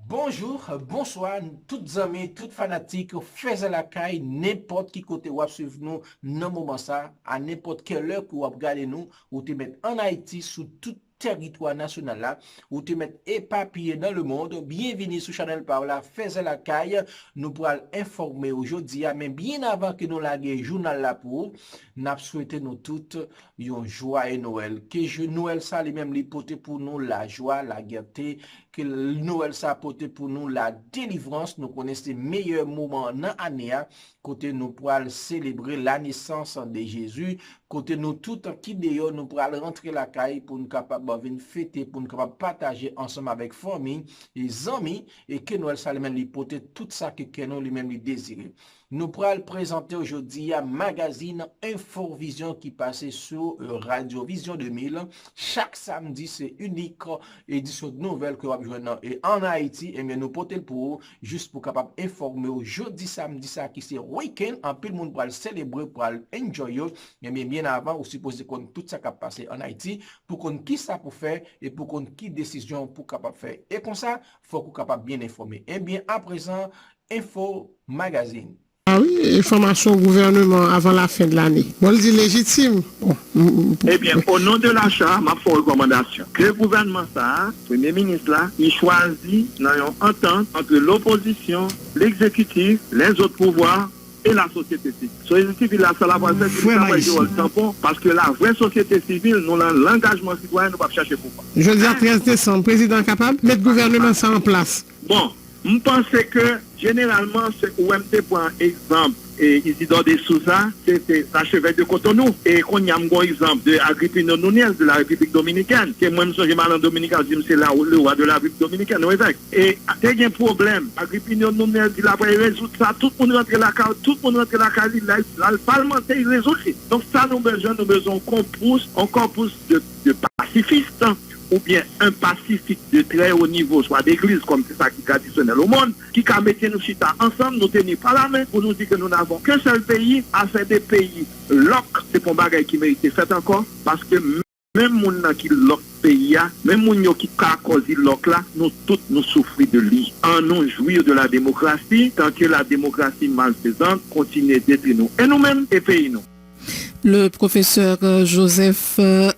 Bonjour, bonsoir, toutes amis, toutes fanatiques, faites la caille, n'importe qui côté ou suivre nous dans moment ça, à n'importe quelle heure que vous regardez nous, ou te mettre en Haïti sous tout territoire national là, ou te mettre éparpillé dans le monde. Bienvenue sur Channel Paola, faites la caille, nous pourrons informer aujourd'hui, mais bien avant que nous laguions journal là pour, nous souhaitons nous toutes une joie et Noël. Que Noël ça lui-même lui porte pour nous la joie, la gaieté, que Noël ça porte pour nous la délivrance. Nous connaissons les meilleurs moments dans l'année, côté nous pourrons célébrer la naissance de Jésus, côté nous tout qui d'ailleurs nous pourrons rentrer la caille pour nous capables de fêter, pour nous capables de partager ensemble avec famille et amis, et que Noël ça lui-même lui porte tout ça que nous lui-même lui désirer. Nous pourrons le présenter aujourd'hui à magazine Infovision qui passe sur Radio Vision 2000. Chaque samedi, c'est unique édition de nouvelles que vous avez joué et en Haïti. Et bien, nous portons pour juste pour capable informer aujourd'hui, samedi, ça qui c'est week-end. En plus, le monde pour le célébrer, pour le enjoy. Et bien avant, vous supposez qu'on tout ça qui a passé en Haïti pour qu'on qui ça pour faire et pour qu'on qui décision pour capable faire. Et comme ça, il faut qu'on capable bien informer. Et bien, à présent, Info Magazine. Ah oui, information au gouvernement avant la fin de l'année. On le dit légitime. Bon. Eh bien, au nom de l'achat, ma font recommandation. Que le gouvernement, ça, le Premier ministre là, il choisit dans une entente entre l'opposition, l'exécutif, les autres pouvoirs et la société civile. La société civile, là, ça la va faire le tampon parce que la vraie société civile, nous l'engagement citoyen, nous ne pas chercher pourquoi. Je dis à 13 décembre, président capable, mettre le gouvernement ça en place. Bon, je pense que généralement, c'est OMT pour un exemple. Et Isidore de Souza, c'était l'archevêque de Cotonou. Et qu'on y a un exemple de Agrippino Núñez de la République Dominicaine. Que moi, je suis mal en Dominicaine, je dis c'est là le roi de la République Dominicaine, non évêque. Et il y a un problème. Agrippino Núñez, il a résoudre ça, tout le monde rentre la carte, tout le monde rentre la carte, le parlementaire, il résout. Donc ça, nous besoin qu'on pousse, encore plus de pacifistes, ou bien un pacifique de très haut niveau, soit d'église, comme c'est ça qui est traditionnel au monde, qui a mettre nous chita ensemble, nous tenir par la main pour nous dire que nous n'avons qu'un seul pays, à faire des pays loc, c'est pour bagay qui mérite fait encore, parce que même moun qui loc pays, même moun qui a causé loc là, nous tous nous souffrons de lui. En nous jouir de la démocratie, tant que la démocratie malfaisante continue d'être nous. Et nous-mêmes, et pays nous. Le professeur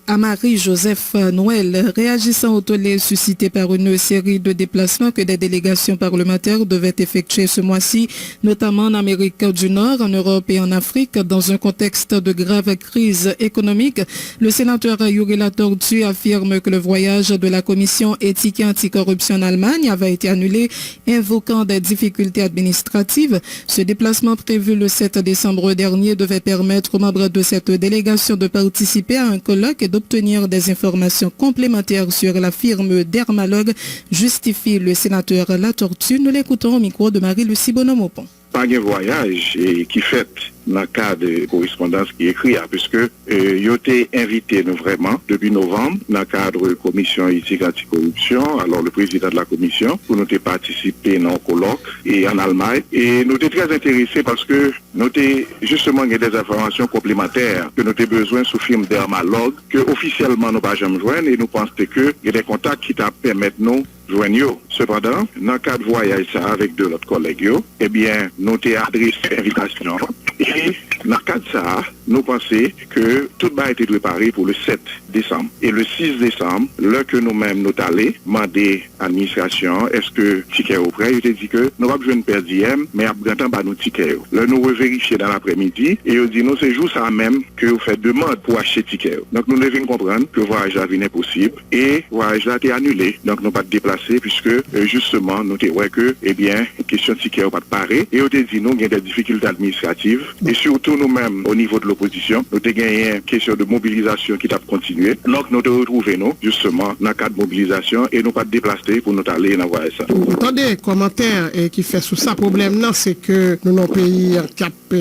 Amari Joseph Noël, réagissant au tollé suscité par une série de déplacements que des délégations parlementaires devaient effectuer ce mois-ci, notamment en Amérique du Nord, en Europe et en Afrique, dans un contexte de grave crise économique, le sénateur Yuri Latortue affirme que le voyage de la commission éthique et anticorruption en Allemagne avait été annulé, invoquant des difficultés administratives. Ce déplacement prévu le 7 décembre dernier devait permettre aux membres de cette délégation de participer à un colloque et d'obtenir des informations complémentaires sur la firme Dermalogue, justifie le sénateur Latortue. Nous l'écoutons au micro de Marie-Lucie Bonhomme-Aupon. Pas un voyage qui fait dans le cas de correspondance qui écrit, puisque ils ont été invités nous vraiment depuis novembre dans le cadre de la commission éthique anticorruption. Alors le président de la commission pour nous participer dans le colloque et en Allemagne, et nous étions très intéressés parce que nous avons justement des informations complémentaires que nous avons besoin sous firme Dermalogue que officiellement nous pas jamais joindre, et nous pensons que il y a des contacts qui permettent nous joindre. Cependant, dans le cadre de voyage avec deux autres collègues, eh bien, nous avons adressé l'invitation. Et dans le cadre de ça, nous pensons que tout va être préparé pour le 7 décembre. Et le 6 décembre, là que nous-mêmes nous allons demander à l'administration, est-ce que ticket est prêt? Il a dit que nous n'avons pas besoin de perdre d'IM, mais après temps, nos tickets. Là, nous vérifier dans l'après-midi et nous dit, nous, c'est juste ça même que vous faites demande pour acheter ticket. Donc, nous devons comprendre que le voyage là est possible et le voyage là est annulé. Donc, nous pas déplacer puisque, justement, nous avons que, eh bien, question de ticket n'est pas parée. Et nous avons dit, nous, il y a des difficultés administratives. Et surtout, nous-mêmes, au niveau de l'opposition, nous avons gagné une question de mobilisation qui a continué. Donc, nous avons retrouvé, nous, justement, dans le cadre de mobilisation et nous pas déplacer pour nous aller dans voyage ça. Attendez, commentaire qui fait sous ça problème, c'est que nous, nos pays,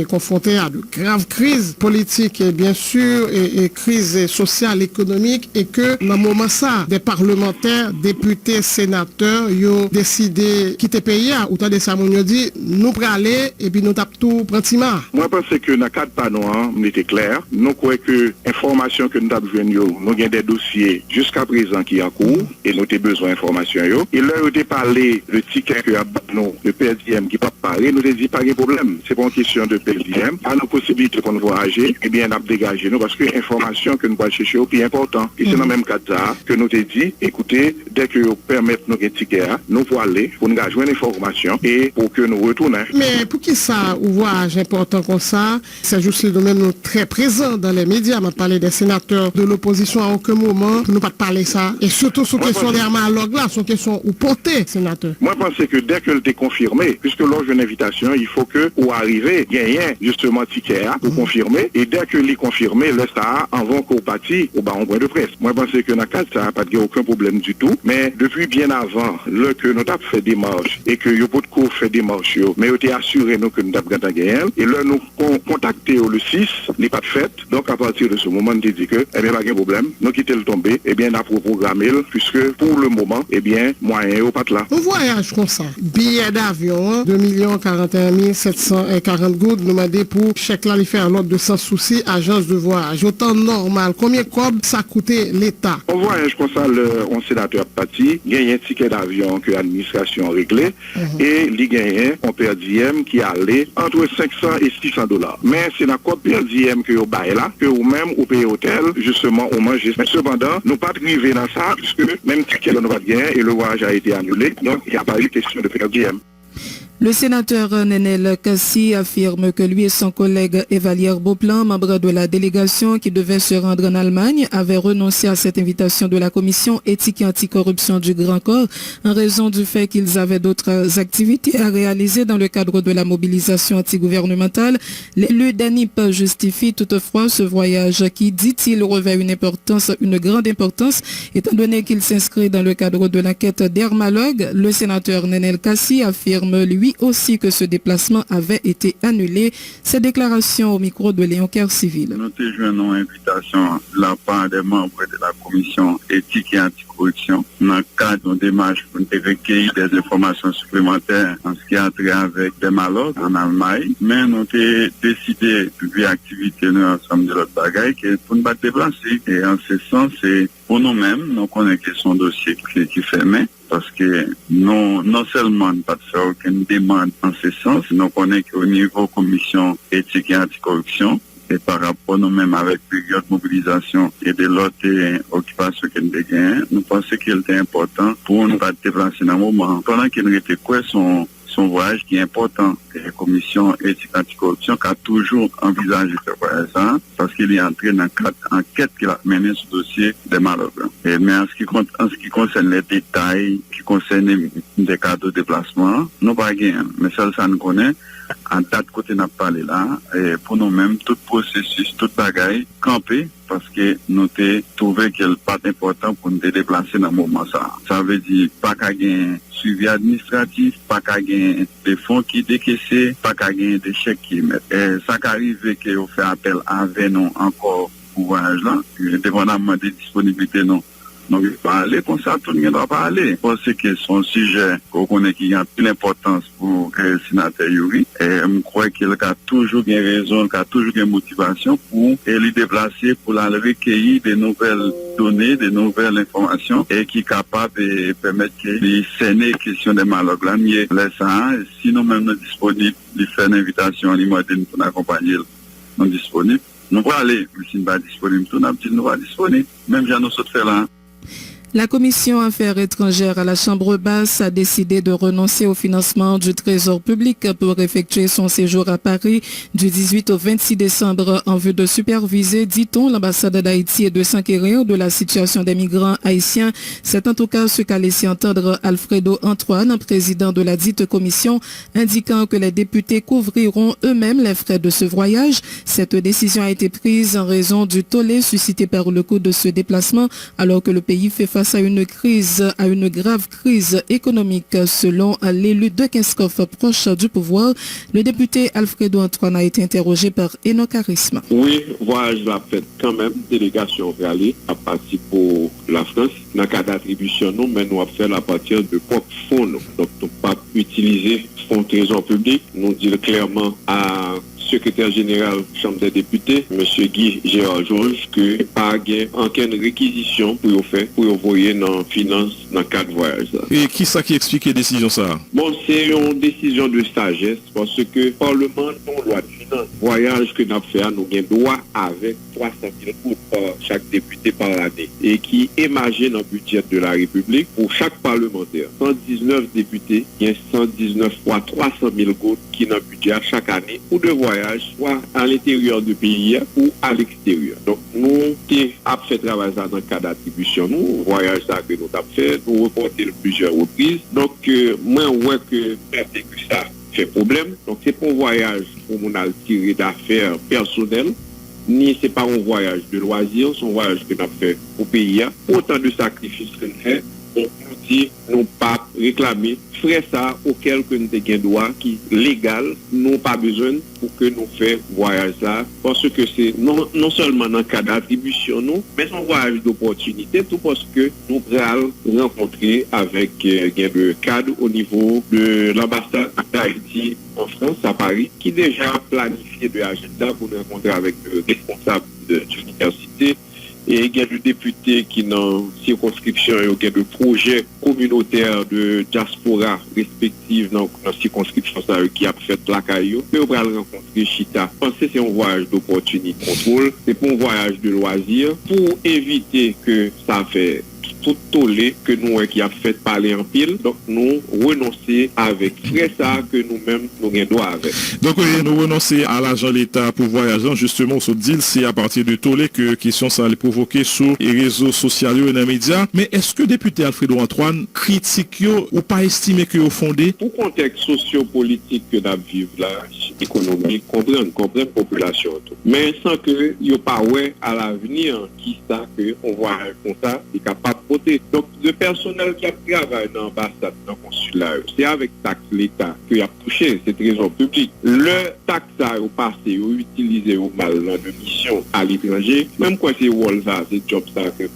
confrontés à de graves crises politiques et bien sûr, et crises sociales, économiques, et que dans le moment ça, des parlementaires, députés, sénateurs, ils ont décidé de quitter le pays, ou t'as des ça, dit, nous pour aller, et puis nous tapons tout pratiquement. Moi, je pense que dans le cadre pas nous était clair. Nous croyons que l'information que nous avons nous avons des dossiers jusqu'à présent qui en cours et nous avons besoin d'informations. Et là, nous avons parlé le ticket que nous, le PSDM qui pas parler, nous avons dit pas de problème. C'est pas une question de PSDM. À nos possibilités pour nous voyager, eh bien, nous avons dégagé nous parce que l'information que nous allons chercher est plus importante. Et c'est dans le même cadre que nous avons dit, écoutez, dès que vous permettez nos tickets, nous pouvons aller pour nous jouer l'information et pour que nous retournions. Mais pour qui ça, ouvrage important comme ça, c'est juste le domaine nous très présent dans les médias. On parlé des sénateurs de l'opposition à aucun moment, nous pas parler ça. Et surtout sur question d'hermalogue là, sur question ou porter, sénateur. Moi, je pense que dès que c'est confirmé, puisque lors d'une invitation, il faut que, pour arriver, gagner justement ticket pour confirmer. Et dès que l'est confirmé, laisse ça avant qu'on partit au baron point de presse. Moi, je pense que dans le cas, ça n'a pas de aucun problème du tout. Mais depuis bien avant, là que nous avons fait des marches et que nous avons fait des marches, mais nous avons assuré nous que nous avons gagné. Et là, nous contacté le 6, n'est pas fait. Donc, à partir de ce moment, nous dit que, eh bien, pas de problème. Nous quittons le tombé, eh bien, nous avons programmé, puisque pour le moment, eh bien, moyen au pas là. On voyage comme ça. Billet d'avion, 2 41 740 gouttes, nous demandé pour chèque là, lui faire l'ordre de sans souci, agence de voyage. Autant normal. Combien de ça coûtait l'État? On voyage comme ça, on sénateur parti, il y a un ticket d'avion que l'administration a réglé, et il y a un per diem qui allait entre 500 et 600 $. Mais c'est dans le per diem que vous baillez là, que vous-même, vous payez hôtel, justement, au manger. Mais cependant, nous pas arrivés dans ça, puisque même ticket nous pas gagné et le voyage a été annulé, donc il n'y a pas eu question de per diem. Le sénateur Nenel Kassi affirme que lui et son collègue Evalière Beauplan, membre de la délégation qui devait se rendre en Allemagne, avaient renoncé à cette invitation de la commission éthique et anticorruption du Grand Corps en raison du fait qu'ils avaient d'autres activités à réaliser dans le cadre de la mobilisation antigouvernementale. L'élu d'ANIP justifie toutefois ce voyage qui, dit-il, revêt une grande importance étant donné qu'il s'inscrit dans le cadre de l'enquête d'hermalogue. Le sénateur Nenel Kassi affirme lui aussi que ce déplacement avait été annulé. Ces déclarations au micro de Léon Kercivil. Nous avons une invitation de la part des membres de la commission éthique et anticorruption dans le cadre de démarche pour recueillir des informations supplémentaires en ce qui a trait avec des malades en Allemagne. Mais nous avons décidé, vu l'activité nous ensemble de l'autre bagaille, pour ne pas déplacer. Et en ce sens, c'est pour nous-mêmes, nous connaissons que son dossier qui est fermé. Parce que non seulement pas de faire aucune demande en ce sens, nous connaissons qu'au niveau commission éthique et anticorruption, et par rapport nous-mêmes avec période de mobilisation et de l'autre occupation que nous avons, nous pensons qu'il était important pour nous pas déplacer dans le moment. Pendant qu'il était quoi son voyage qui est important, et la commission éthique anticorruption qui a toujours envisagé ce voyage parce qu'il est entré dans quatre enquêtes qu'il a menées sur le dossier des malades. Mais en ce qui concerne les détails, qui concernent des cas de déplacement, nous pas gagné. Mais ça nous connaît. En date côté n'a pas parlé là, et pour nous-mêmes, tout processus, toute bagaille, campé, parce que nous avons trouvé qu'il n'est pas important pour nous déplacer dans le moment ça. Ça veut dire pas qu'à gagner suivi administratif, pas qu'à gagner des fonds qui décaissent, pas qu'à gagner des chèques qui mettent. Et ça arrive qu'on fait appel avec nous encore pour voyage là, dépendamment des disponibilités non. Donc, parler comme ça, tout le monde ne doit pas aller. Parce que son sujet, qu'on connaît qui a plus d'importance pour le sénateur Yuri, et je crois qu'il a toujours une raison, qu'il a toujours une motivation pour les déplacer, pour la recueillir des nouvelles données, des nouvelles informations, et qui est capable de permettre qu'il s'énée question des malades. Là, mieux, si nous-mêmes nous disponibles, de faire une invitation à l'immobilier pour accompagner nous disponibles, nous allons aller, mais si nous ne sommes pas disponibles, nous allons être disponibles. Même si nous sommes fait là. La commission Affaires étrangères à la Chambre basse a décidé de renoncer au financement du Trésor public pour effectuer son séjour à Paris du 18 au 26 décembre en vue de superviser, dit-on, l'ambassade d'Haïti et de s'enquérir de la situation des migrants haïtiens. C'est en tout cas ce qu'a laissé entendre Alfredo Antoine, président de la dite commission, indiquant que les députés couvriront eux-mêmes les frais de ce voyage. Cette décision a été prise en raison du tollé suscité par le coût de ce déplacement alors que le pays fait face à une grave crise économique selon l'élu de Kinskov proche du pouvoir. Le député Alfredo Antoine a été interrogé par Enoch Charisma. Oui, voyage la fête quand même, délégation réalisée à partir pour la France. Dans le cas d'attribution, nous, mais nous avons fait à partir de propres fonds. Donc, nous ne pas utiliser fonds trésor public. Nous disons clairement à secrétaire général Chambre des députés, M. Guy Gérard Georges, que pas aucune réquisition pour faire pour envoyer dans finance dans le cadre voyage. Et qui ça qui explique la décision ça? Bon, c'est une décision de sagesse parce que le Parlement, non loi de finances, voyage que nous avons fait, nous avons droit avec 300 000 gouttes par chaque député par année et qui émargent dans le budget de la République pour chaque parlementaire. 119 députés, il y a 119 fois 300 000 gouttes qui dans le budget chaque année pour de voyages, soit à l'intérieur du pays ou à l'extérieur. Donc, nous avons fait travail ça dans le cas d'attribution. Nous, voyage ça que nous avons fait, nous reporter plusieurs reprises. Donc, moi, je vois que ça fait problème. Donc, c'est pas un voyage pour nous tirer d'affaires personnelles, ni c'est pas un voyage de loisirs, c'est un voyage que nous avons fait au pays. Autant de sacrifices que nous faisons. Donc, nous dit, nous pas réclamer frais ça auquel que nous avons droit qui est légal, nous pas besoin pour que nous fassions voyage là, parce que c'est non seulement dans le cas d'attribution, mais c'est un voyage d'opportunité, tout parce que nous allons rencontrer avec le cadre au niveau de l'ambassade d'Haïti en France, à Paris, qui déjà a planifié de l'agenda pour nous rencontrer avec le responsable de l'université. Et il y a des députés qui dans circonscription et il y a des projets communautaires de diaspora respective dans la circonscription qui a fait la caillou. Mais on va rencontrer Chita. Je pense que c'est un voyage d'opportunité contrôle. C'est pas un voyage de loisir pour éviter que ça fait tout tollé que nous qui a fait parler en pile. Donc nous renoncer avec frais ça que nous-mêmes nous avons droit avec. Donc nous renoncer à l'argent l'État pour voyager justement sur deal, c'est à partir de tollé que question ça allait provoquer sur les réseaux sociaux et les médias. Mais est-ce que député Alfredo Antoine critique ou pas estimé que au fondé pour contexte socio-politique que nous vivons là, économique, comprendre population tout. Mais sans que il pas ouais à l'avenir qui ça que on voyage comme ça est capable. Donc, le personnel qui a travaillé dans l'ambassade, dans le consulat, c'est avec taxe l'État qu'il a touché cette raison publique. Le taxe au passé, ou utilisé au mal dans de mission à l'étranger, même quand c'est rôle ça, c'est job ça, que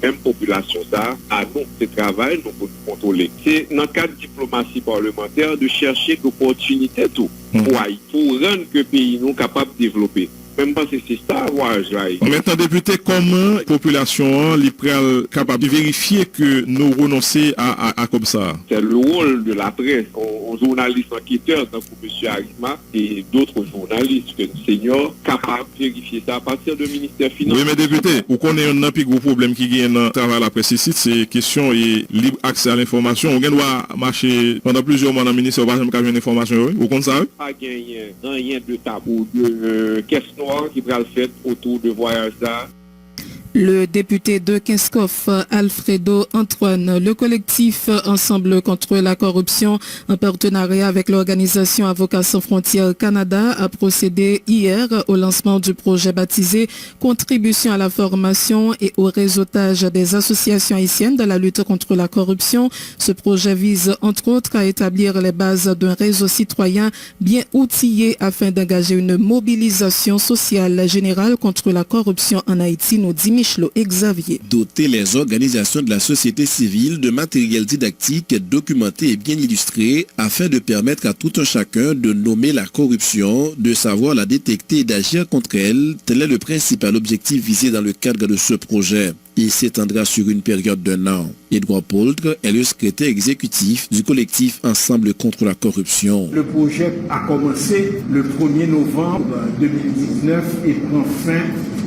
même population ça, à nous, ce travail, nous pouvons contrôler. C'est dans le cadre de diplomatie parlementaire de chercher l'opportunité tout pour rendre que le pays nous capable de développer. Même pas c'est ça, voyage là. Maintenant, député, comment la population est capable de vérifier que nous renonçons à comme ça? C'est le rôle de la presse, aux journalistes enquêteurs, comme M. Arisma et d'autres journalistes, seniors, capables de vérifier ça à partir du ministère financier. Oui, mais député, vous connaissez un plus gros problème qui vient dans le travail à la presse ici, c'est question et libre accès à l'information. On doit marcher pendant plusieurs mois dans le ministère, on va jamais une information. Vous comprenez ça? Pas gagner rien de tabou, de question qui va le faire autour de voyage là. Le député de Kinskov, Alfredo Antoine, le collectif Ensemble contre la corruption, en partenariat avec l'organisation Avocats sans frontières Canada, a procédé hier au lancement du projet baptisé Contribution à la formation et au réseautage des associations haïtiennes dans la lutte contre la corruption. Ce projet vise entre autres à établir les bases d'un réseau citoyen bien outillé afin d'engager une mobilisation sociale générale contre la corruption en Haïti, nous dit Xavier. Doter les organisations de la société civile de matériel didactique documenté et bien illustré afin de permettre à tout un chacun de nommer la corruption, de savoir la détecter et d'agir contre elle. Tel est le principal objectif visé dans le cadre de ce projet. Il s'étendra sur une période d'1 an. Edouard Poldre est le secrétaire exécutif du collectif Ensemble contre la corruption. Le projet a commencé le 1er novembre 2019 et prend fin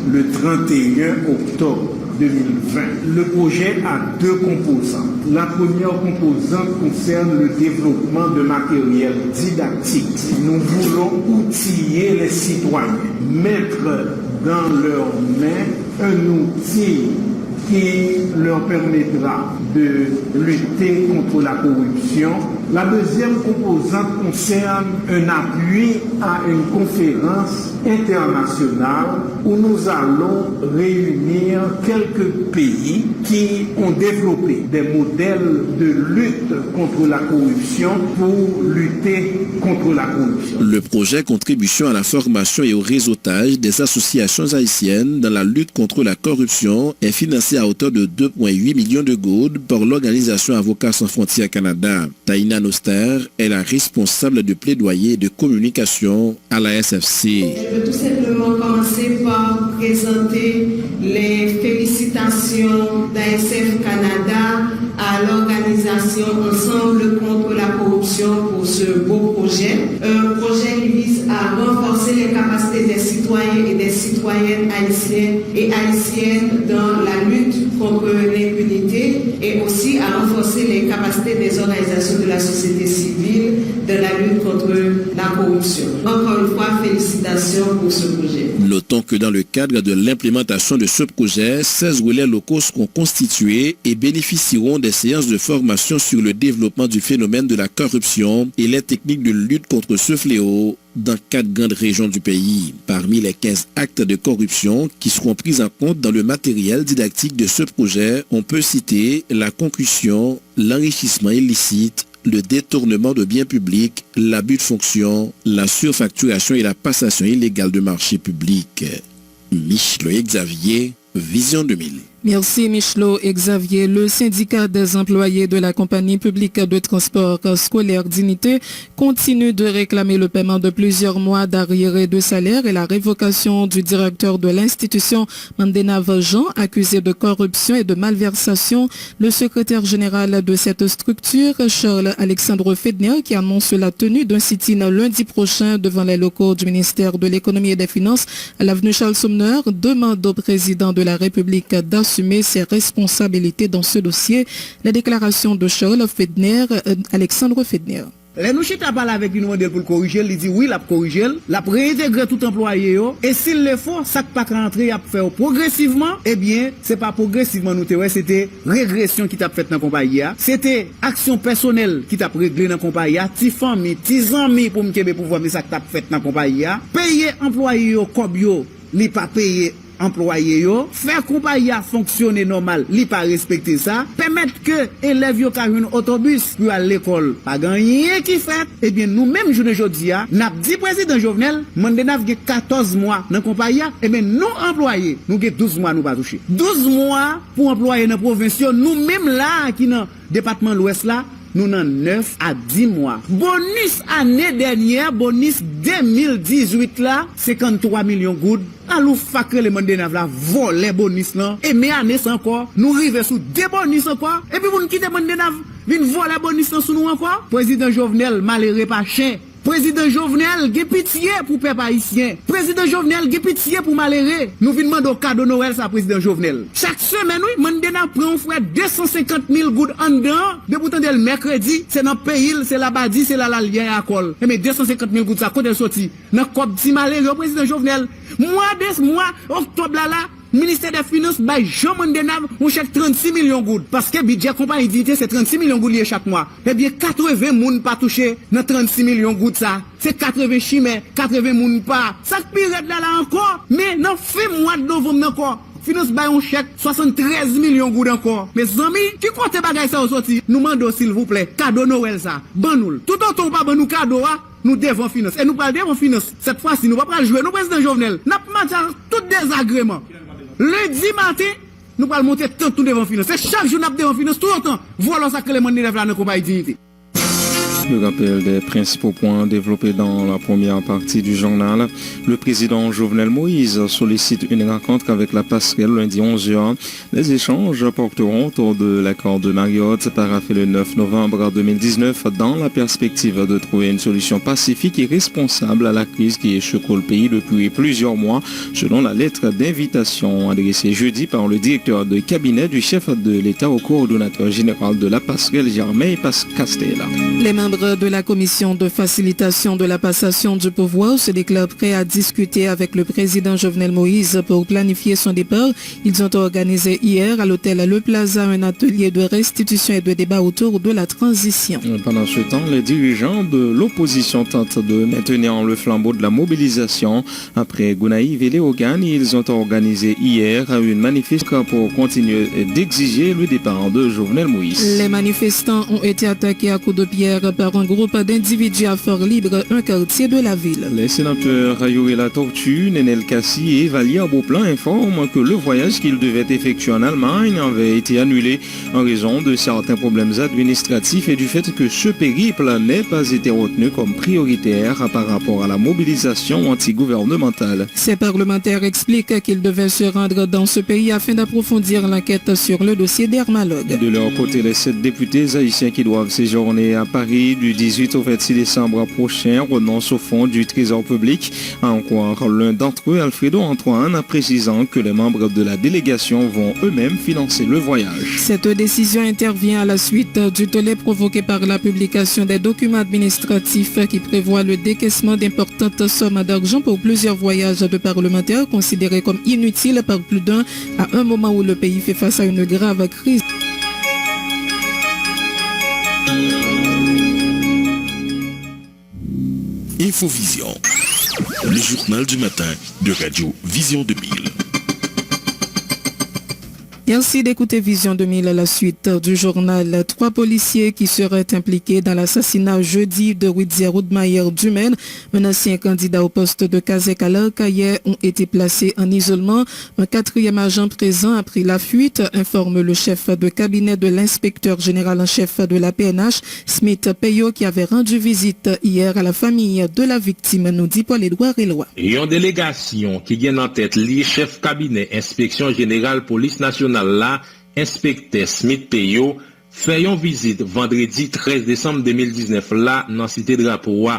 le 31 octobre 2020. Le projet a 2 composants. La première composante concerne le développement de matériel didactique. Nous voulons outiller les citoyens, mettre dans leurs mains un outil qui leur permettra de lutter contre la corruption. La deuxième composante concerne un appui à une conférence internationale où nous allons réunir quelques pays qui ont développé des modèles de lutte contre la corruption pour lutter contre la corruption. Le projet Contribution à la formation et au réseautage des associations haïtiennes dans la lutte contre la corruption est financé à hauteur de 2,8 millions de gourdes par l'Organisation Avocats sans frontières Canada. Taïna Noster est la responsable de plaidoyer et de communication à la SFC. Je veux tout simplement commencer par présenter les félicitations d'ASF Canada à l'organisation Ensemble contre la corruption pour ce beau projet. Un projet qui vise à renforcer les capacités des citoyens et des citoyennes haïtiens et haïtiennes dans la lutte contre l'impunité et aussi à renforcer les capacités des organisations de la société civile dans la lutte contre la corruption. Encore une fois, félicitations pour ce projet. Notons que dans le cadre de l'implémentation de ce projet, 16 relais locaux seront constitués et bénéficieront des séances de formation sur le développement du phénomène de la corruption et les techniques de lutte contre ce fléau dans 4 grandes régions du pays. Parmi les 15 actes de corruption qui seront pris en compte dans le matériel didactique de ce projet, on peut citer la concussion, l'enrichissement illicite, le détournement de biens publics, l'abus de fonction, la surfacturation et la passation illégale de marchés publics. Michelot Xavier, Vision 2000. Merci Michelot Xavier. Le syndicat des employés de la compagnie publique de transport scolaire Dignité continue de réclamer le paiement de plusieurs mois d'arriérés de salaire et la révocation du directeur de l'institution Mandenav Jean, accusé de corruption et de malversation. Le secrétaire général de cette structure, Charles Alexandre Fedner, qui annonce la tenue d'un sit-in lundi prochain devant les locaux du ministère de l'économie et des finances à l'avenue Charles Sumner, demande au président de la République d'assumer ses responsabilités dans ce dossier. La déclaration de Charles Fedner, Alexandre Fedner. Les nous chita parle avec une modèle pour le corriger, il dit oui, la corriger, la réintégrer tout employé et s'il le faut, ça pas rentrer à faire progressivement, eh bien, c'est pas progressivement nous c'était régression qui t'a fait dans compagnie, c'était action personnelle qui t'a réglé dans compagnie, ti famille, ti amis pour me pouvoir mais ça t'a fait dans compagnie, payer employé comme yo, li pas payer employé yo, faire compagnie fonctionner normal, li pas respecter ça, permettre que élèves yo ka un autobus pour aller à l'école, pas gagner qui fait, eh bien nous même journée aujourd'hui n'a dit président Jovenel, Mandenav gen 14 mois dans compagnie, eh bien nous employés, nous gen 12 mois nous pas toucher. 12 mois pour employer dans province, nous même là qui dans département l'Ouest là, nous n'en 9 à 10 mois. Bonus année dernière, bonus 2018 là, 53 millions gouttes. Alou fakre le Mandenav la voler bonus là. Et mais année encore, nous rive sous des bonus encore. Et puis vous nous quittez Mandenav, vin voler bonus là sous nous encore. Président Jovenel malheureux pas chien. Président Jovenel, gen pitié pour peuple haïtien. Président Jovenel, gen pitié pour malheureux. Nous venons demander cadeau Noël ça président Jovenel. Chaque semaine oui, Mandenav prend frère 250 000 gouttes en dedans. De pourtant le mercredi, c'est dans pays, c'est la badi, c'est la lien à col. Mais 250 000 gouttes ça côté sorti. Dans cop petit malheureux président Jovenel. Mois octobre là. Ministère des Finances, by Jean Mandenav, on chèque 36 millions de gouttes. Parce que budget compagnie dignité, c'est 36 millions de gouttes chaque mois. Eh bien, 80 moun pas touché dans 36 millions de gouttes ça. C'est 80 chimères, 80 moun pas. Ça pire là encore. Mais, non, fait mois de novembre encore. Finance by on chèque 73 millions de gouttes encore. Mes amis, qui compte bagay ça au sorti? Nous demandons s'il vous plaît, cadeau Noël ça. Banoul. Tout autant pas ban nous cadeau, nous devons finance. Et nous parlons devant finance. Cette fois-ci, nous ne pouvons pas jouer. Nous, président Jovenel, nous avons tout désagrément. Lundi matin, nous allons monter tout devant finance. C'est chaque jour nous devant finance, tout le temps. Voilà ça que les Mandenav là dans compagnie dignité. Le rappel des principaux points développés dans la première partie du journal. Le président Jovenel Moïse sollicite une rencontre avec la passerelle lundi 11h. Les échanges porteront autour de l'accord de Marriott paraphé le 9 novembre 2019 dans la perspective de trouver une solution pacifique et responsable à la crise qui secoue le pays depuis plusieurs mois, selon la lettre d'invitation adressée jeudi par le directeur de cabinet du chef de l'État au coordonnateur général de la passerelle, Germain Castella. Les membres de la commission de facilitation de la passation du pouvoir se déclarent prêts à discuter avec le président Jovenel Moïse pour planifier son départ. Ils ont organisé hier à l'hôtel Le Plaza un atelier de restitution et de débat autour de la transition. Pendant ce temps, les dirigeants de l'opposition tentent de maintenir le flambeau de la mobilisation. Après Gonaïves et Léogane, ils ont organisé hier une manifestation pour continuer d'exiger le départ de Jovenel Moïse. Les manifestants ont été attaqués à coups de pierre par par un groupe d'individus à Fort-Libre, un quartier de la ville. Les sénateurs Ayoela Tortue, Nenel Kassi et Valia Beauplan informent que le voyage qu'ils devaient effectuer en Allemagne avait été annulé en raison de certains problèmes administratifs et du fait que ce périple n'ait pas été retenu comme prioritaire par rapport à la mobilisation antigouvernementale. Ces parlementaires expliquent qu'ils devaient se rendre dans ce pays afin d'approfondir l'enquête sur le dossier d'Hermalogue. De leur côté, les 7 députés haïtiens qui doivent séjourner à Paris du 18 au 26 décembre prochain renoncent au fonds du Trésor public, à en croire l'un d'entre eux, Alfredo Antoine, précisant que les membres de la délégation vont eux-mêmes financer le voyage. Cette décision intervient à la suite du tollé provoqué par la publication des documents administratifs qui prévoient le décaissement d'importantes sommes d'argent pour plusieurs voyages de parlementaires considérés comme inutiles par plus d'un à un moment où le pays fait face à une grave crise. Infovision, le journal du matin de Radio Vision 2000. Merci d'écouter Vision 2000 à la suite du journal. 3 policiers qui seraient impliqués dans l'assassinat jeudi de Widzier Oudmayer Dumaine, un ancien candidat au poste de Kazek-Alarkaye, ont été placés en isolement. Un 4e agent présent a pris la fuite, informe le chef de cabinet de l'inspecteur général en chef de la PNH, Smith Peyo, qui avait rendu visite hier à la famille de la victime, nous dit Paul-Édouard Eloi. Et en délégation qui vient en tête, les chefs cabinet inspection générale police nationale là, inspecteur Smith Peyo, fait une visite vendredi 13 décembre 2019 là, dans cité Drapeau.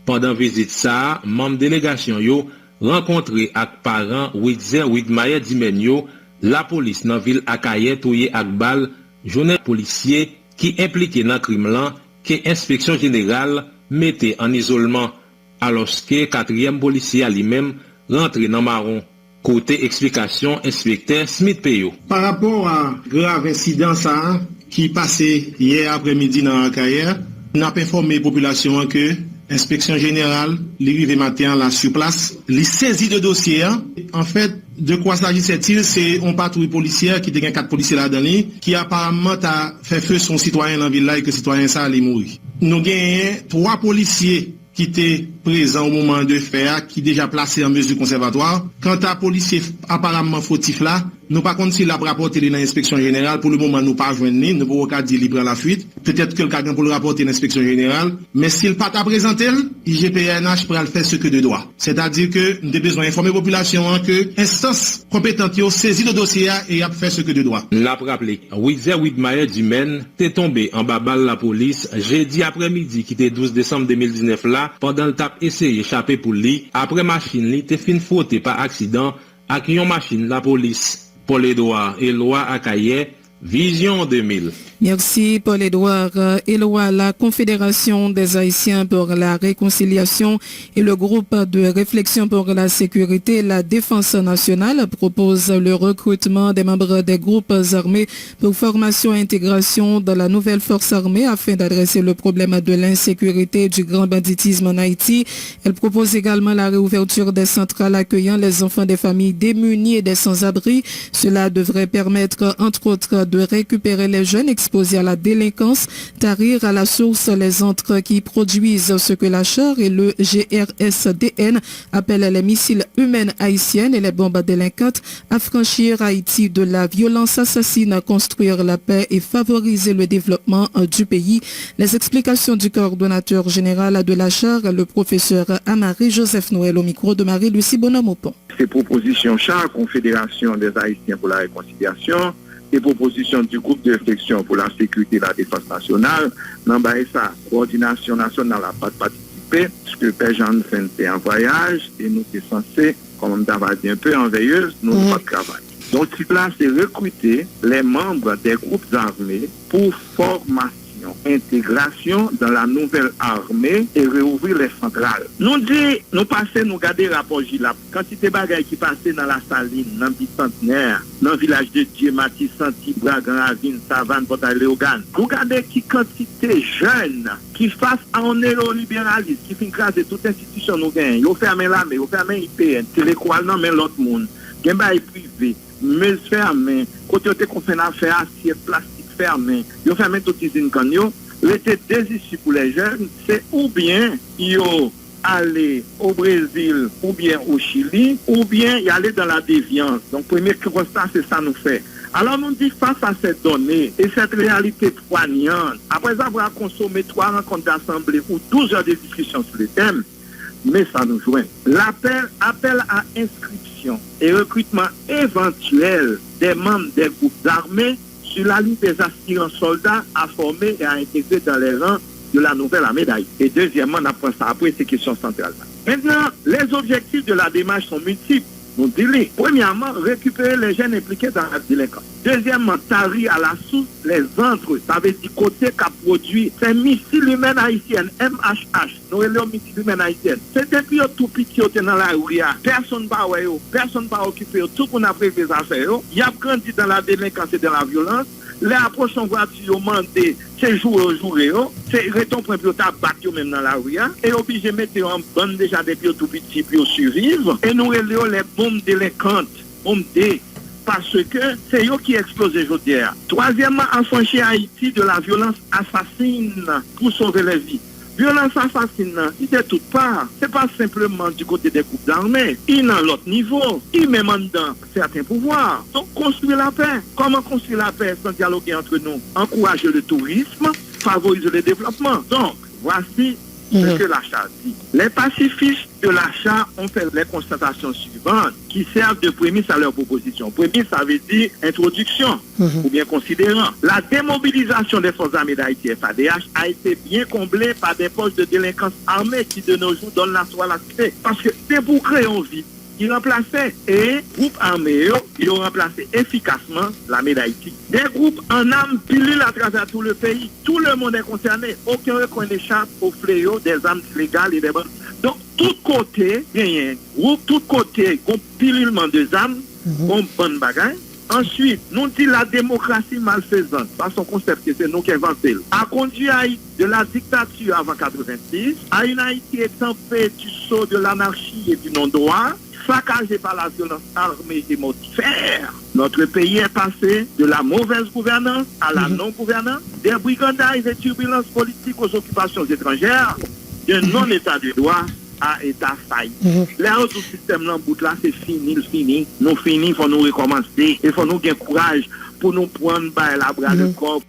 Pendant visite ça, membre délégation yo rencontré avec parents Widzier Oudmayer Dumaine, la police dans ville Akaye touye ak bal, journée policier qui impliqué dans crime là, que inspection générale mettait en isolement, alors que 4e policier lui-même rentré dans marron. Côté explication, inspecteur Smith Peyo. Par rapport à grave incident ça, qui passé hier après-midi dans la carrière, on a informé la population que l'inspection générale, l'arrivée matin là sur place, les saisies de dossiers. En fait, de quoi s'agissait-il? C'est une patrouille policière qui était 4 policiers là-dedans, qui apparemment a fait feu son citoyen dans la ville là et que le citoyen ça allait mourir. Nous avons 3 policiers qui étaient présents au moment de faire, qui déjà placés en mesure conservatoire. Quant à policier apparemment fautif là, nous par contre s'il a rapporté dans l'inspection générale, pour le moment nous pas joindre, nous ne pouvons pas dire libre à la fuite. Peut-être que le quelqu'un pour le rapporter à l'inspection générale, mais s'il pas t'a présenté, IGPNH pourra le faire ce que de droit. C'est-à-dire que nous avons besoin d'informer la population que instance compétente saisit le dossier et a fait ce que de droit. L'a rappelé, Widzier Oudmayer Dumaine t'est tombé en babal la police jeudi après-midi qui était 12 décembre 2019 là, pendant le tap essayé échapper pour lui, après machine li t'est fin faute par accident avec une machine la police. Paul-Édouard Eloi Akaye, Vision 2000. Merci Paul-Édouard Eloi. La Confédération des Haïtiens pour la réconciliation et le groupe de réflexion pour la sécurité et la défense nationale propose le recrutement des membres des groupes armés pour formation et intégration dans la nouvelle force armée afin d'adresser le problème de l'insécurité et du grand banditisme en Haïti. Elle propose également la réouverture des centrales accueillant les enfants des familles démunies et des sans-abri. Cela devrait permettre entre autres de récupérer les jeunes exposés à la délinquance, tarir à la source les entres qui produisent ce que la char et le GRSDN appellent les missiles humaines haïtiennes et les bombes délinquantes, affranchir Haïti de la violence assassine, construire la paix et favoriser le développement du pays. Les explications du coordonnateur général de la char, le professeur Amari Joseph Noël, au micro de Marie-Lucie Bonhomme-Aupon. Ces propositions char, Confédération des Haïtiens pour la réconciliation, des propositions du groupe de réflexion pour la sécurité et la défense nationale, dans ça, coordination nationale n'a pas participé, puisque Père Jean-Fente est en voyage et nous sommes censés, comme on a dit un peu en veilleuse, nous pas de travail. Donc, ce là, c'est recruter les membres des groupes armés pour formation, intégration dans la nouvelle armée et réouvrir les centrales. Nous dit, nous passons, nous garder rapport GILAP. Quantité de bagailles qui passaient dans la Saline, dans le Bicentenaire, dans le village de Dieu, Matis, Santi, Bragan, Ravine, Savane, Portail-Léogane. Vous regardez qui quantité jeune qui face à un néolibéralisme, qui fait écraser toute institution nous gagnons. Ils ferment l'armée, ils ferment l'IPN, c'est l'école, non, mais l'autre monde. Il y a un privé, mais fermé, côté qu'on fait une affaire acier, plastique, fermé, ils ferment toute usine comme yo, L'été des issues pour les jeunes, c'est ou bien ils aller au Brésil ou bien au Chili, ou bien y aller dans la déviance. Donc, premier constat, c'est ça nous fait. Alors, nous dit face à ces données et cette réalité poignante, après avoir consommé 3 rencontres d'assemblée ou 12 heures de discussion sur le thème, mais ça nous joint. L'appel à inscription et recrutement éventuel des membres des groupes armés sur la liste des aspirants soldats à former et à intégrer dans les rangs de la nouvelle armée d'Haïti. Et deuxièmement, on apprend ça après ces questions centrales. Maintenant, les objectifs de la démarche sont multiples. Nous disons, premièrement, récupérer les jeunes impliqués dans la délinquance. Deuxièmement, tarir à la source les entrées. Ça veut dire côté qu'a produit ces missiles humaines haïtiennes, MHH, nous les missiles humaines haïtiennes. C'est depuis tout petit dans la rue, personne ne va occuper, tout le monde a pris des affaires. Il y a grandi dans la délinquance et dans la violence. Les approches en voiture, mandé, c'est jour, c'est reton pour un battre même dans la rue, et obligé de mettre en bande déjà depuis tout petit pour survivre, et nous relèvons les bombes délinquantes, parce que c'est eux qui explosent aujourd'hui. Troisièmement, affranchir Haïti de la violence assassine pour sauver les vies. Violence assassine, il est de toutes parts. C'est pas simplement du côté des groupes d'armée. Il est dans l'autre niveau. Il met dans certains pouvoirs. Donc, construire la paix. Comment construire la paix sans dialoguer entre nous? Encourager le tourisme, favoriser le développement. Donc, voici ce que l'achat dit. Les pacifistes de l'achat ont fait les constatations suivantes qui servent de prémisse à leur proposition. Prémisse, ça veut dire introduction ou bien considérant. La démobilisation des forces armées d'Haïti FADH a été bien comblée par des postes de délinquance armée qui de nos jours donnent la soie à la cité. Parce que c'est pour créer un vide. Ils remplaçaient et groupes armés, ils ont remplacé efficacement l'armée d'Haïti. Des groupes en armes pilulent à travers tout le pays. Tout le monde est concerné. Aucun recoin n'échappe au fléau des armes illégales et des bandes. Donc, tout côté, il y a un groupe, tout côté, un pilulement de armes, un bon bagage. Ensuite, nous dit la démocratie malfaisante, par son concept que c'est nous qui inventons, a conduit Haïti de la dictature avant 86 à une Haïti étampée du sceau de l'anarchie et du non-droit, saccagé par la violence armée et mortifère. Notre pays est passé de la mauvaise gouvernance à la non-gouvernance, des brigandages et turbulences politiques aux occupations étrangères, d'un non-état de droit à état failli. Les autres systèmes là, c'est fini. Nous finissons, il faut nous recommencer. Il faut nous gagner courage pour nous prendre la bras de corps.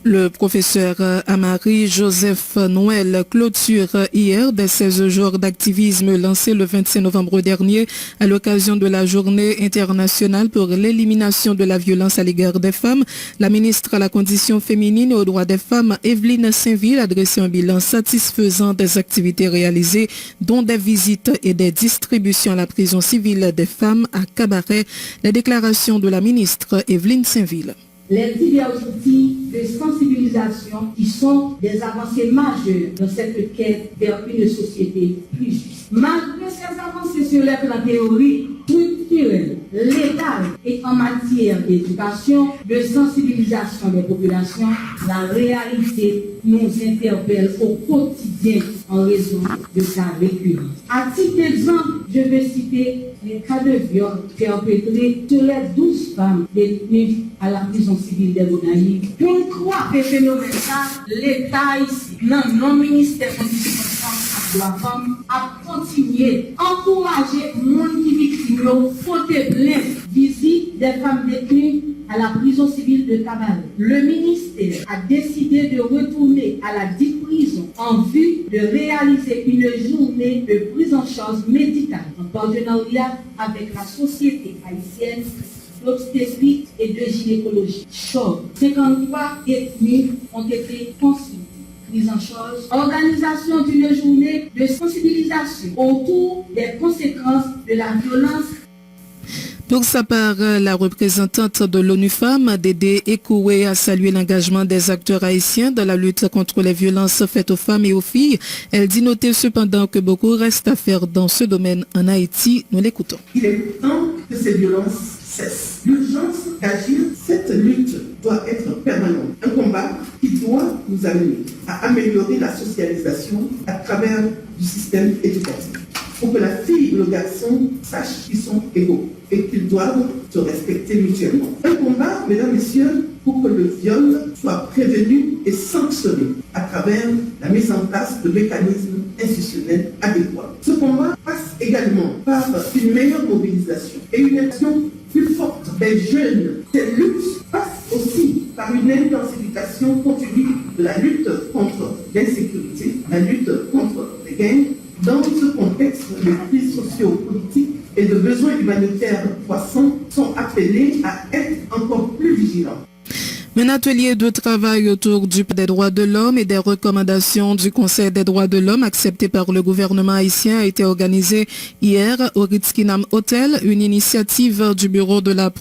Le professeur Amari Joseph Noël clôture hier des 16 jours d'activisme lancés le 25 novembre dernier à l'occasion de la journée internationale pour l'élimination de la violence à l'égard des femmes. La ministre à la condition féminine et aux droits des femmes, Evelyne Saint-Ville, a dressé un bilan satisfaisant des activités réalisées, dont des visites et des distributions à la prison civile des femmes à Cabaret. La déclaration de la ministre Evelyne Saint-Ville. Les divers outils de sensibilisation qui sont des avancées majeures dans cette quête vers une société plus juste. Malgré ces avancées sur le plan théorique, structurel, légal et en matière d'éducation, de sensibilisation des populations, la réalité nous interpelle au quotidien en raison de sa récurrence. À titre d'exemple, je vais citer les cas de viol perpétrés sur les 12 femmes détenues à la prison civile des Gonaïves. Pour croire que phénomène ça, l'État ici, non ministère de la femme, a continué à encourager les gens qui victimes, porter plainte, visite des femmes détenues à la prison civile de Cabaret. Le ministère a décidé de retourner à la dite prison en vue de réaliser une journée de prise en charge médicale en partenariat avec la Société haïtienne d'obstétrique et de gynécologie. 53 détenus ont été consultés. Prise en charge, organisation d'une journée de sensibilisation autour des conséquences de la violence. Pour sa part, la représentante de l'ONU Femmes, Dédé Ekoué, a salué l'engagement des acteurs haïtiens dans la lutte contre les violences faites aux femmes et aux filles. Elle dit noter cependant que beaucoup reste à faire dans ce domaine en Haïti. Nous l'écoutons. Il est temps que ces violences cessent. L'urgence d'agir, cette lutte doit être permanente. Un combat qui doit nous amener à améliorer la socialisation à travers du système éducatif. Pour que la fille et le garçon sachent qu'ils sont égaux et qu'ils doivent se respecter mutuellement. Un combat, mesdames, messieurs, pour que le viol soit prévenu et sanctionné à travers la mise en place de mécanismes institutionnels adéquats. Ce combat passe également par une meilleure mobilisation et une action plus forte des jeunes. Cette lutte passe aussi par une intensification continue de la lutte contre l'insécurité, la lutte contre les gangs. Dans ce contexte, les crises socio-politiques et de besoins humanitaires croissants sont appelés à être encore plus vigilants. Un atelier de travail autour des droits de l'homme et des recommandations du Conseil des droits de l'homme accepté par le gouvernement haïtien a été organisé hier au Ritz-Kinam Hotel, une initiative du bureau de la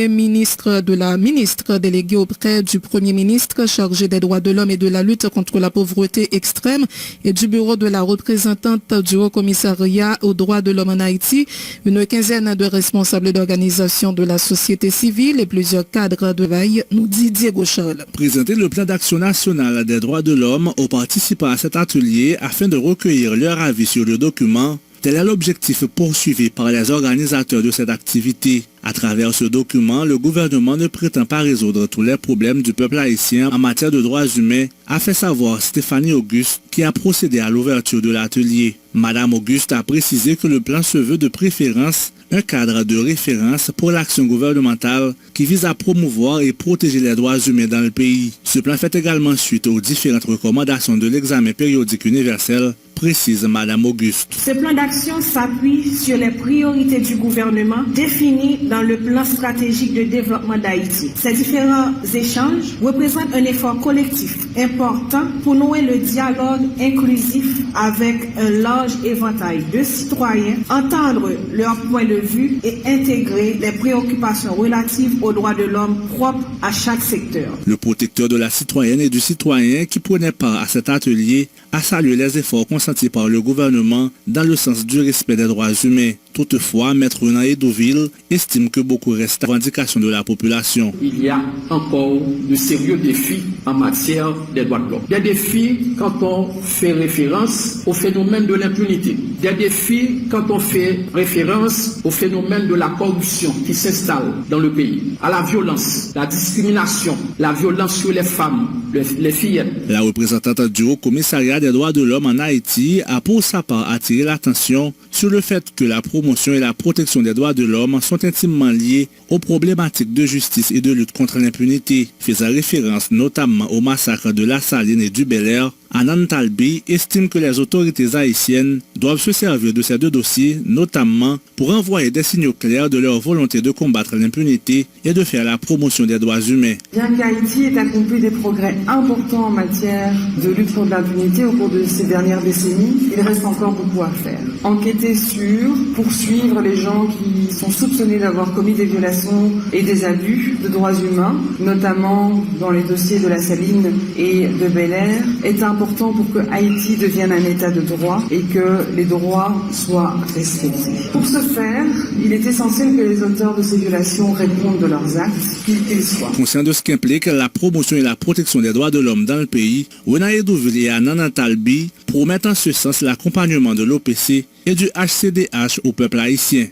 ministre déléguée auprès du Premier ministre chargé des droits de l'homme et de la lutte contre la pauvreté extrême et du bureau de la représentante du Haut-Commissariat aux droits de l'homme en Haïti, une quinzaine de responsables d'organisations de la société civile et plusieurs cadres de veille, nous dit Diego Charles. Présenter le plan d'action national des droits de l'homme aux participants à cet atelier afin de recueillir leur avis sur le document, tel est l'objectif poursuivi par les organisateurs de cette activité. À travers ce document, le gouvernement ne prétend pas résoudre tous les problèmes du peuple haïtien en matière de droits humains, a fait savoir Stéphanie Auguste, qui a procédé à l'ouverture de l'atelier. Madame Auguste a précisé que le plan se veut de préférence un cadre de référence pour l'action gouvernementale qui vise à promouvoir et protéger les droits humains dans le pays. Ce plan fait également suite aux différentes recommandations de l'examen périodique universel, précise Madame Auguste. Ce plan d'action s'appuie sur les priorités du gouvernement définies dans le plan stratégique de développement d'Haïti. Ces différents échanges représentent un effort collectif important pour nouer le dialogue inclusif avec un large éventail de citoyens, entendre leurs points de vue et intégrer les préoccupations relatives aux droits de l'homme propres à chaque secteur. Le protecteur de la citoyenne et du citoyen qui prenait part à cet atelier a salué les efforts consentis par le gouvernement dans le sens du respect des droits humains. Toutefois, Maître Renan Edouville estime que beaucoup reste à revendication de la population. Il y a encore de sérieux défis en matière des droits de l'homme. Des défis quand on fait référence au phénomène de l'impunité. Des défis quand on fait référence au phénomène de la corruption qui s'installe dans le pays, à la violence, la discrimination, la violence sur les femmes, les fillettes. La représentante du Haut-Commissariat des droits de l'homme en Haïti a pour sa part attiré l'attention sur le fait que la promotion et la protection des droits de l'homme sont intimement liées aux problématiques de justice et de lutte contre l'impunité, faisant référence notamment au massacre de La Saline et du Bel-Air. Anan Talbi estime que les autorités haïtiennes doivent se servir de ces deux dossiers, notamment pour envoyer des signaux clairs de leur volonté de combattre l'impunité et de faire la promotion des droits humains. Bien qu'Haïti ait accompli des progrès importants en matière de lutte contre l'impunité au cours de ces dernières décennies, il reste encore beaucoup à faire. Enquêter sur, poursuivre les gens qui sont soupçonnés d'avoir commis des violations et des abus de droits humains, notamment dans les dossiers de La Saline et de Bel-Air, est important pour que Haïti devienne un état de droit et que les droits soient respectés. Pour ce faire, il est essentiel que les auteurs de ces violations répondent de leurs actes, quels qu'ils soient. Conscient de ce qu'implique la promotion et la protection des droits de l'homme dans le pays, Renan Edouville et Anan Talbi promettent en ce sens l'accompagnement de l'OPC et du HCDH au peuple haïtien.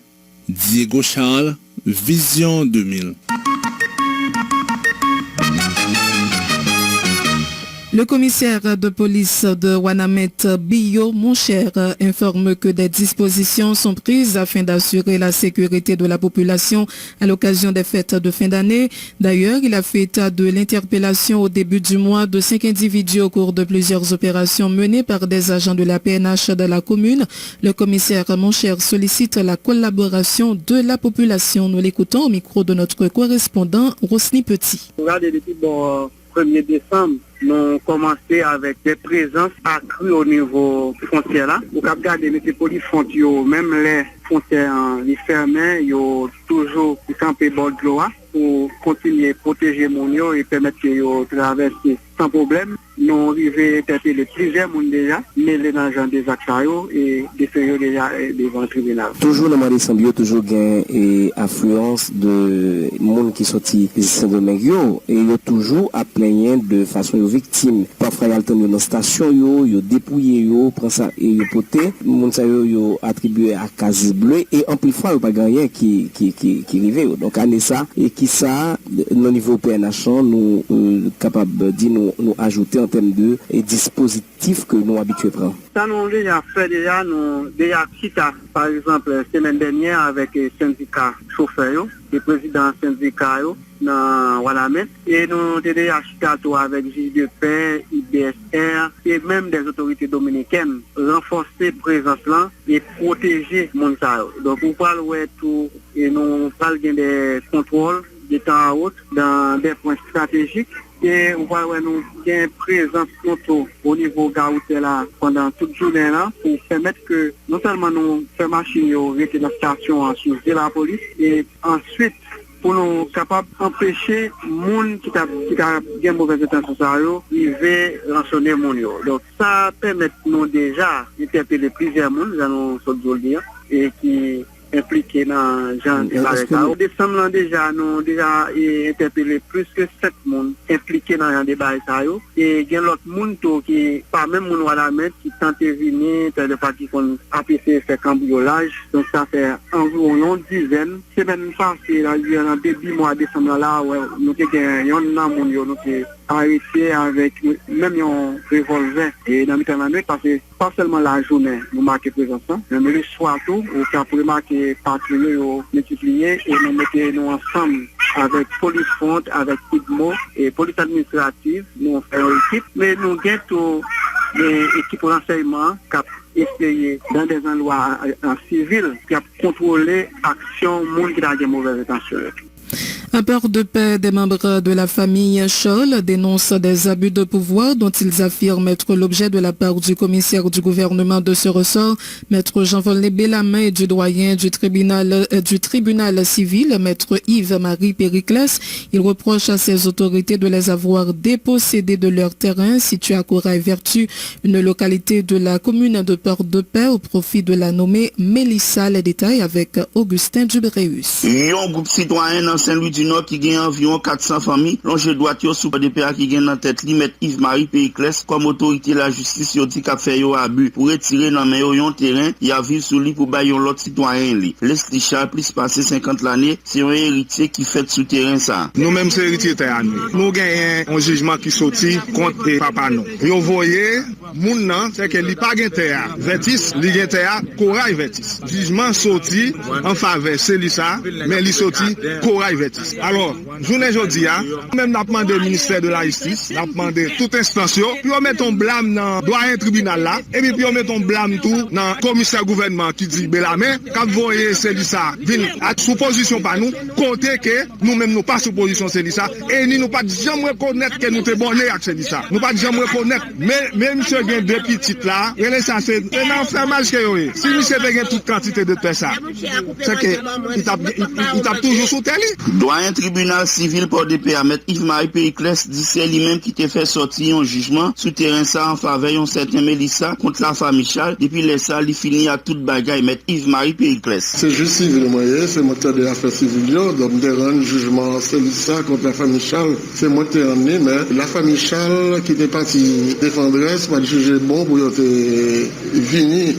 Diego Charles, Vision 2000. Le commissaire de police de Wanamet Bio, mon cher, informe que des dispositions sont prises afin d'assurer la sécurité de la population à l'occasion des fêtes de fin d'année. D'ailleurs, il a fait état de l'interpellation au début du mois de 5 individus au cours de plusieurs opérations menées par des agents de la PNH de la commune. Le commissaire, mon cher, sollicite la collaboration de la population. Nous l'écoutons au micro de notre correspondant Rosny Petit. Regardez depuis le 1er décembre. Nous avons commencé avec des présences accrues au niveau frontière là. Vous pouvez regarder les polices frontières, même les frontières, les fermées, ils ont toujours campé bord de l'eau pour continuer à protéger mon yo et permettre qu'ils traversent sans problème, nous arrivons à interpeller plusieurs personnes déjà, mais les agents des actes et des feuilles déjà devant le tribunal. Toujours dans le Sambio, toujours gain affluence de monde qui sorti de Saint-Domingue et il y a toujours à plaindre de façon victime. Parfois il y a dans la station, il y a dépouillé, prend ça et il poté, monde ça yo attribué à case bleue et en plus fois il n'y a pas rien qui arrive. Donc à ça et qui ça au niveau PNH nous capable de nous ajouter en termes de dispositifs que nous habitués prendre. Ça nous déjà fait nous déjà quitté par exemple semaine dernière avec le syndicat chauffeur, le président syndicat dans Walamet et nous avons déjà quitté avec juge de paix, IBSR et même des autorités dominicaines renforcer présence là et protéger mon ça. Donc on parle tout et nous parle des contrôles de temps à autre dans des points stratégiques. Et on va nous une présence au niveau Gaouté là pendant toute journée là pour permettre que non seulement nous faisons machine rester dans la station sous la police et ensuite pour nous capables d'empêcher les gens qui ont une mauvaise intention de rançonner les gens. Donc ça permet nous déjà d'interpeller plusieurs personnes et qui impliqués dans Jean de Barreta. En décembre, nous déjà interpellé plus que 7 personnes impliquées dans Jean de Barreta. Et il y a l'autre monde qui, pas même mon Walamet, qui tente de venir, qui font APC faire cambriolage. Donc ça fait environ une dizaine. Semaine passée, dans début mois de décembre, là, nous avons arrêté avec même un revolver et dans le nuit parce que pas seulement la journée nous marquons présence, mais le soir tout, on peut marquer patrouiller multiplier et nous mettons ensemble avec police front, avec PIDMO et police administrative, nous faisons une équipe, mais nous avons les équipes d'enseignement qui essayer dans des endroits en civil qui a contrôlé l'action monde qui a des mauvaises intentions. À peur de paix, des membres de la famille Scholl dénoncent des abus de pouvoir dont ils affirment être l'objet de la part du commissaire du gouvernement de ce ressort, maître Jean-Volney Bellarmin, et du doyen du tribunal civil, maître Yves-Marie Périclès. Ils reprochent à ces autorités de les avoir dépossédés de leur terrain situé à Corail-Vertu, une localité de la commune de Port-de-Paix, au profit de la nommée Mélissa. Les détails avec Augustin Dubréus. Un groupe citoyen dans Saint-Louis du Nord qui gagne environ 400 familles, longe droite sous de PA qui gagne dans tête li met Yves-Marie Périclès comme autorité de la justice yo dit qu'a fait yo abus pour retirer dans main yo terrain, y a vivre sous lui pour bailler l'autre citoyen li. Leslie Charles plus passé 50 l'année, c'est un héritier qui fait sous terrain ça. Nous même c'est héritier terrain. Nous gagnons un jugement qui sorti contre papa nous. Yo voyez moun nan c'est que li pas gagne terrain. Vertis li gagne terrain Corail Vertis. Jugement sorti en faveur Célissa mais li sorti Corail Vertis. Alors, journée aujourd'hui, même n'a demandé au ministère de la Justice, n'a demandé toute instance, puis on met un blâme dans le doyen tribunal là, et puis on met un blâme tout dans le commissaire gouvernement qui dit Bellarmin, quand vous voyez Célissa, vient à sous position par nous, comptez que nous-mêmes nous pas sous position Célissa, et nous pas jamais reconnaître que nous sommes bonnés avec Célissa. Nous pas jamais reconnaître, mais monsieur gagne deux petites là, et ça c'est un enfermage que yo. Si monsieur gagne toute quantité de terre ça, c'est que il tape toujours sous terre. Un tribunal civil pour DP à mettre Yves-Marie Périclès dit c'est lui-même qui t'a fait sortir un jugement sous terrain ça en faveur d'un certain Mélissa contre la famille Charles. Depuis les salles, il finit à toute bagaille mettre Yves-Marie Périclès. C'est juste civil moyen, c'est moteur de l'affaire civile, donc de rendre jugement Célissa contre la famille Charles. C'est moi qui ai emmené, mais la famille Charles qui était partie défendresse, pas juger bon pour venir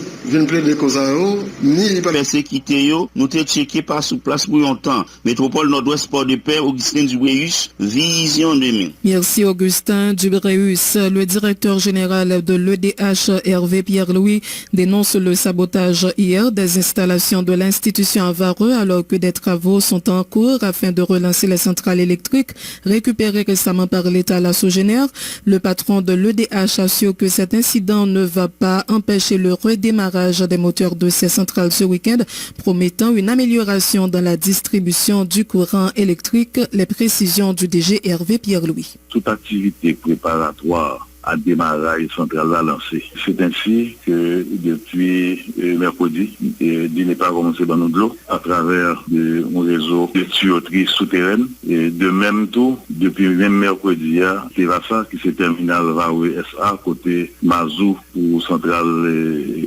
plaider cause à eux, ni pas persécuté yo, nous t'ai checké par sous place pour longtemps. Métropole Nord-Ouest Port de Paix, Augustin Dubréus, Vision 2000. Merci Augustin Dubréus. Le directeur général de l'EDH, Hervé Pierre-Louis, dénonce le sabotage hier des installations de l'institution à Vareux alors que des travaux sont en cours afin de relancer les centrales électriques récupérées récemment par l'État à la Sogénère. Le patron de l'EDH assure que cet incident ne va pas empêcher le redémarrage des moteurs de ces centrales ce week-end, promettant une amélioration dans la distribution du courant électrique. Les précisions du DG Hervé Pierre-Louis. Toute activité préparatoire à démarrer centrale à lancer. C'est ainsi que depuis mercredi, il n'est pas commencé dans notre lot à travers un réseau de tuyauterie souterraine. Et de même tout, depuis même mercredi, Tevasa qui s'est terminal Vaoué SA côté Mazou pour centrale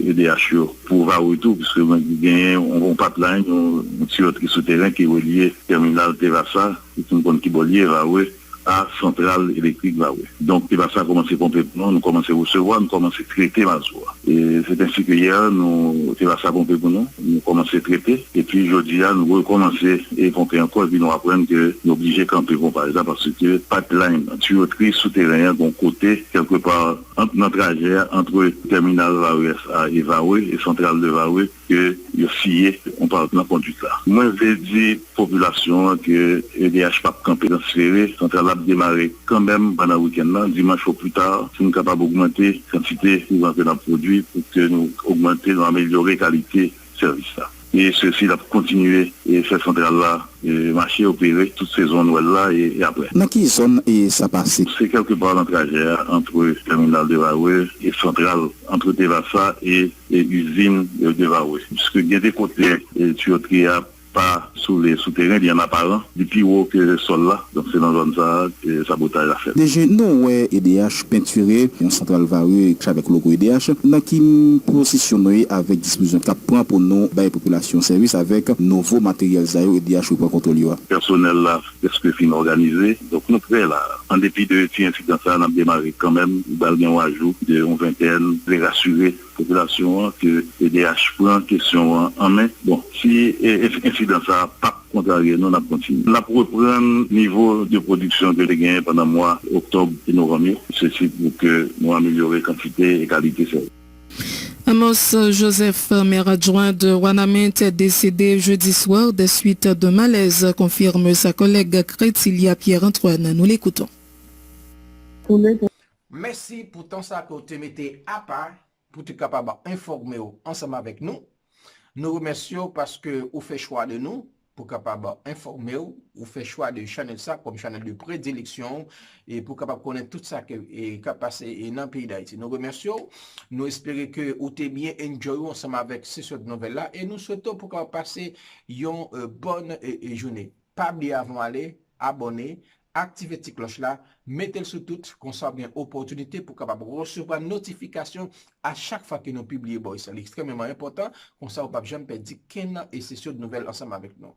EDH pour Vaoué tout, puisque on pipeline, une tuyauterie souterraine qui est reliée terminal Tevasa, qui est relié Vaoué à centrale électrique Vaoué. Donc, Tevasa a commencé à pomper pour nous, nous commençons à recevoir, nous commençons à traiter Mazou. Et c'est ainsi que hier, Tevasa a pompé pour nous, nous commençons à traiter, et puis jeudi, nous recommençons à pomper encore, et puis nous apprenons que nous sommes obligés de camper par exemple, parce que pipeline, tuyauterie souterraine, bon côté, quelque part, entre notre trajet, entre terminal Vaoué et Vaoué, et centrale de Vaoué, que il scié, on parle de la conduite là. Moi, je vais dire population que EDH pas camper transféré, centrale a démarré quand même pendant le week-end là, dimanche au plus tard, si nous sommes capables d'augmenter la quantité pour rentrer dans le produit, pour que nous augmenter, nous améliorer la qualité de service là. Et ceci a continué et cette centrale-là marcher, opérer toute ces zones-là et après. Dans quelle zone et ça passe? C'est quelque part dans le trajet entre le terminal de Vaoué et centrale, entre Tevasa et usine de Vaoué. Puisque il y a des côtés tuyauterie pas sous les souterrains, il y en a pas un, depuis haut que le sol là. Donc c'est dans la zone ça que sabotage a fait. Déjà, nous, ouais, EDH peinturé, une centrale Vaoué avec le logo EDH, dans qui positionner avec disposition cap point pour nous, la population service avec nouveaux matériels EDH pour contrôler. Personnel là, presque fin organisé. Donc nous prêts là, en dépit de ces incidents, on a démarré quand même, il y a un ajout de 20 de rassurer la population que EDH prend question en main. Bon, si incident ça pas contrarié, nous on a continué. On a reprendre niveau de production que les gagnés pendant le mois octobre et novembre, ceci pour que nous améliorer quantité et qualité de service. Amos Joseph, maire adjoint de Wanamint, est décédé jeudi soir des suites de malaise, confirme sa collègue Crétilia Pierre-Antoine. Nous l'écoutons. Merci pour tout ça que vous mettez à part pour être capable d'informer ensemble avec nous. Nous remercions parce que vous faites choix de nous pour capable informer vous faites choix de channel ça comme channel de prédilection et pour capable connaître tout ça qui est passé dans le pays d'Haïti. Nous remercions, nous espérons que vous avez bien enjoy ensemble avec ces nouvelles là et nous souhaitons pour capable passer une bonne journée. Pas oublier avant d'aller abonner, activez cette cloche là, mettez-le sous tout, qu'on soit bien opportunité pour capable recevoir notification à chaque fois que nous publions. C'est extrêmement important, comme ça vous ne pouvez jamais perdre qu'une session de nouvelles ensemble avec nous.